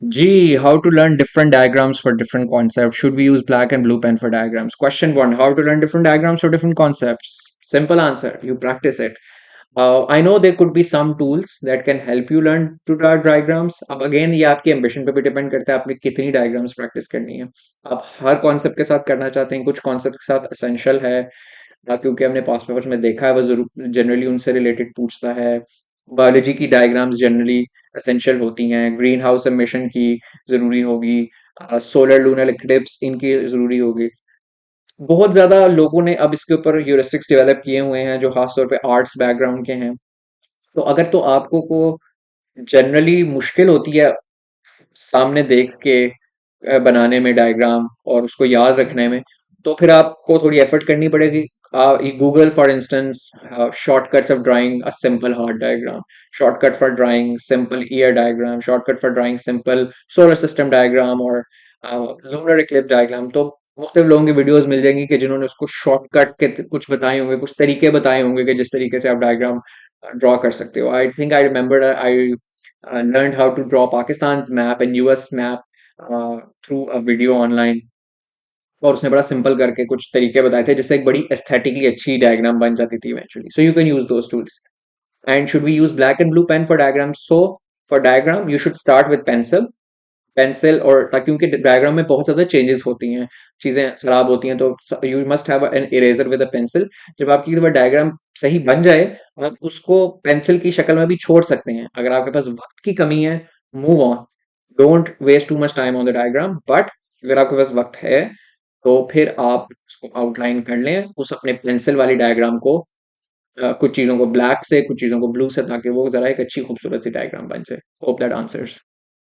G. How to learn different diagrams for different concepts. Should we use black and blue pen for diagrams? Question 1. How to learn different diagrams for different concepts? Simple answer. You practice it. I know there could be some tools that can help you learn to draw diagrams. अब again ये आपकी ambition पे भी depend करता है आपने कितनी diagrams practice करनी है. आप हर कॉन्सेप्ट के साथ करना चाहते हैं, कुछ कॉन्सेप्ट के साथ एसेंशियल है, क्योंकि हमने पास्ट पेपर्स में देखा है वो जरूर जनरली उनसे रिलेटेड पूछता है. बायोलॉजी की डायग्राम्स जनरली एसेंशियल होती हैं, ग्रीन हाउस एमिशन की ज़रूरी होगी, सोलर लूनर इक्लिप्स इनकी ज़रूरी होगी. बहुत ज़्यादा लोगों ने अब इसके ऊपर ह्यूरिस्टिक्स डेवलप किए हुए हैं जो खास तौर पे आर्ट्स बैकग्राउंड के हैं. तो अगर तो आपको को जनरली मुश्किल होती है सामने देख के बनाने में डायग्राम और उसको याद रखने में, तो फिर आपको थोड़ी एफर्ट करनी पड़ेगी. Google for instance shortcuts of drawing a simple heart diagram, shortcut for drawing simple year diagram, shortcut for drawing simple solar system diagram और लूनर इक्लिप्स डायग्राम. तो मुख्तलिफ लोगों की वीडियोस मिल जाएंगी कि जिन्होंने उसको शॉर्टकट के कुछ बताए होंगे, कुछ तरीके बताए होंगे कि जिस तरीके से आप डायग्राम ड्रॉ कर सकते हो. I think I remember I learned how to draw Pakistan's map and US map through a video online. और उसने बड़ा सिंपल करके कुछ तरीके बताए थे जिससे एक बड़ी एस्थेटिकली अच्छी डायग्राम बन जाती थी eventually. So you can use those tools. And should we use black and blue pen for diagram? So for diagram you should start with pencil. Pencil और ताकि क्योंकि डायग्राम में बहुत ज़्यादा चेंजेस होती हैं, चीज़ें खराब होती हैं, तो you must have an eraser with a pencil. जब आपकी डायग्राम सही बन जाए, आप उसको पेंसिल की शक्ल में भी छोड़ सकते हैं. अगर आपके पास वक्त की कमी है, move on. Don't waste too much time on the diagram. But अगर आपके पास वक्त है तो फिर आप उसको आउटलाइन कर लें उस अपने पेंसिल वाली डायग्राम को, कुछ चीज़ों को ब्लैक से कुछ चीज़ों को ब्लू से, ताकि वो ज़रा एक अच्छी खूबसूरत सी डायग्राम बन जाए. Hope that answers.